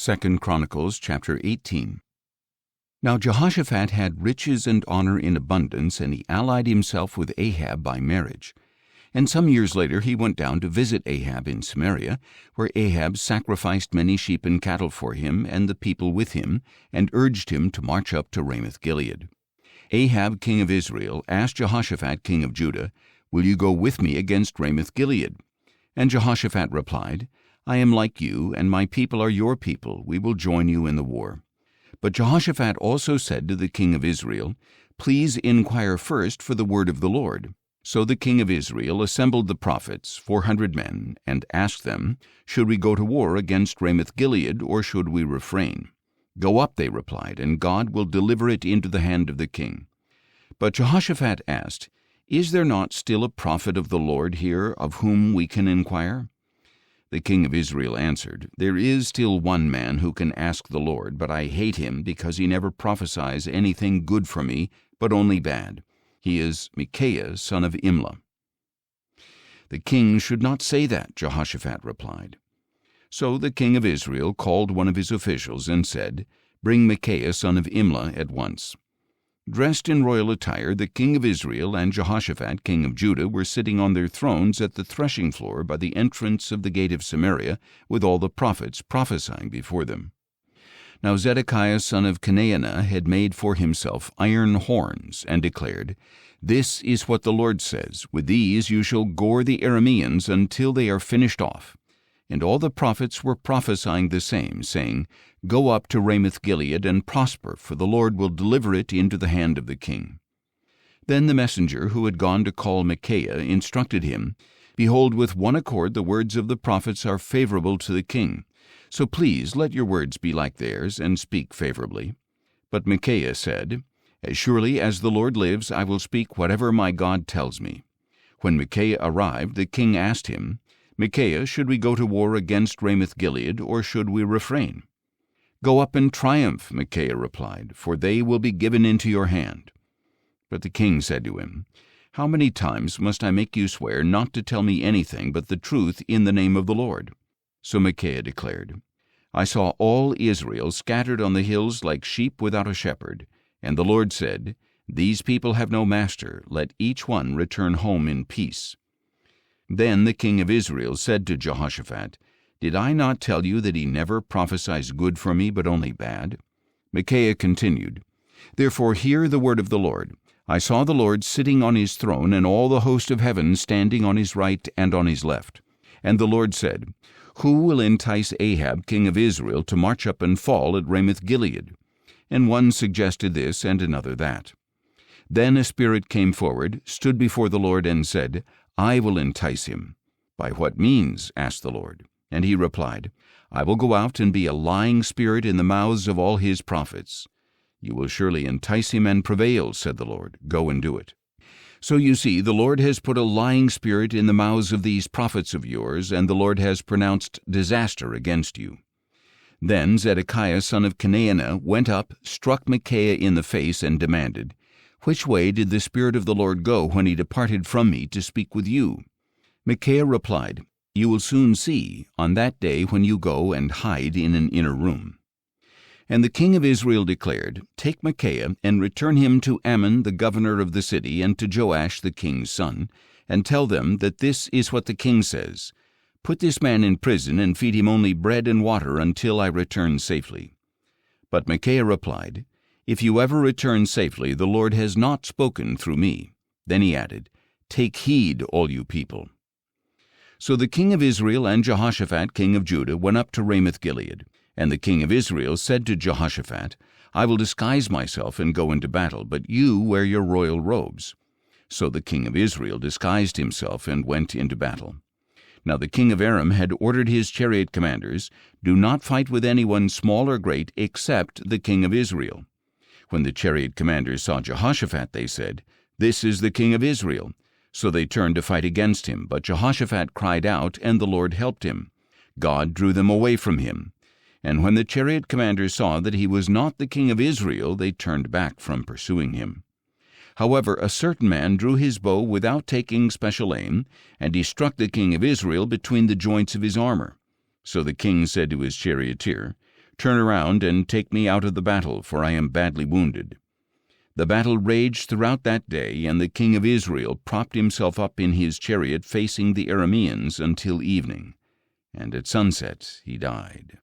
2 Chronicles chapter 18. Now Jehoshaphat had riches and honor in abundance, and he allied himself with Ahab by marriage. And some years later he went down to visit Ahab in Samaria, where Ahab sacrificed many sheep and cattle for him and the people with him, and urged him to march up to Ramoth-Gilead. Ahab king of Israel asked Jehoshaphat king of Judah, "Will you go with me against Ramoth-Gilead?" And Jehoshaphat replied, "I am like you, and my people are your people. We will join you in the war." But Jehoshaphat also said to the king of Israel, "Please inquire first for the word of the Lord." So the king of Israel assembled the prophets, 400 men, and asked them, "Should we go to war against Ramoth-Gilead, or should we refrain?" "Go up," they replied, "and God will deliver it into the hand of the king." But Jehoshaphat asked, "Is there not still a prophet of the Lord here, of whom we can inquire?" The king of Israel answered, "There is still one man who can ask the Lord, but I hate him because he never prophesies anything good for me, but only bad. He is Micaiah, son of Imlah." "The king should not say that," Jehoshaphat replied. So the king of Israel called one of his officials and said, "Bring Micaiah, son of Imlah, at once." Dressed in royal attire, the king of Israel and Jehoshaphat, king of Judah, were sitting on their thrones at the threshing floor by the entrance of the gate of Samaria, with all the prophets prophesying before them. Now Zedekiah, son of Kenaanah, had made for himself iron horns, and declared, "This is what the Lord says, with these you shall gore the Arameans until they are finished off." And all the prophets were prophesying the same, saying, "Go up to Ramoth-Gilead and prosper, for the Lord will deliver it into the hand of the king." Then the messenger who had gone to call Micaiah instructed him, "Behold, with one accord the words of the prophets are favorable to the king. So please let your words be like theirs, and speak favorably." But Micaiah said, "As surely as the Lord lives, I will speak whatever my God tells me." When Micaiah arrived, the king asked him, "Micaiah, should we go to war against Ramoth-Gilead, or should we refrain?" "Go up and triumph," Micaiah replied, "for they will be given into your hand." But the king said to him, "How many times must I make you swear not to tell me anything but the truth in the name of the Lord?" So Micaiah declared, "I saw all Israel scattered on the hills like sheep without a shepherd, and the Lord said, 'These people have no master, let each one return home in peace.'" Then the king of Israel said to Jehoshaphat, "Did I not tell you that he never prophesies good for me, but only bad?" Micaiah continued, "Therefore hear the word of the Lord. I saw the Lord sitting on his throne, and all the host of heaven standing on his right and on his left. And the Lord said, 'Who will entice Ahab king of Israel to march up and fall at Ramoth-Gilead?' And one suggested this, and another that. Then a spirit came forward, stood before the Lord, and said, 'I will entice him.' 'By what means?' asked the Lord. And he replied, 'I will go out and be a lying spirit in the mouths of all his prophets.' 'You will surely entice him and prevail,' said the Lord. 'Go and do it.' So you see, the Lord has put a lying spirit in the mouths of these prophets of yours, and the Lord has pronounced disaster against you." Then Zedekiah son of Kenaanah went up, struck Micaiah in the face, and demanded, "Which way did the Spirit of the Lord go when he departed from me to speak with you?" Micaiah replied, "You will soon see, on that day when you go and hide in an inner room." And the king of Israel declared, "Take Micaiah, and return him to Ammon the governor of the city, and to Joash the king's son, and tell them that this is what the king says, 'Put this man in prison, and feed him only bread and water until I return safely.'" But Micaiah replied, "If you ever return safely, the Lord has not spoken through me." Then he added, "Take heed, all you people." So the king of Israel and Jehoshaphat king of Judah went up to Ramoth-Gilead. And the king of Israel said to Jehoshaphat, "I will disguise myself and go into battle, but you wear your royal robes." So the king of Israel disguised himself and went into battle. Now the king of Aram had ordered his chariot commanders, "Do not fight with anyone small or great except the king of Israel." When the chariot commanders saw Jehoshaphat, they said, "This is the king of Israel." So they turned to fight against him, but Jehoshaphat cried out, and the Lord helped him. God drew them away from him. And when the chariot commanders saw that he was not the king of Israel, they turned back from pursuing him. However, a certain man drew his bow without taking special aim, and he struck the king of Israel between the joints of his armor. So the king said to his charioteer, Turn around and take me out of the battle, for I am badly wounded." The battle raged throughout that day, and the king of Israel propped himself up in his chariot facing the Arameans until evening, and at sunset he died.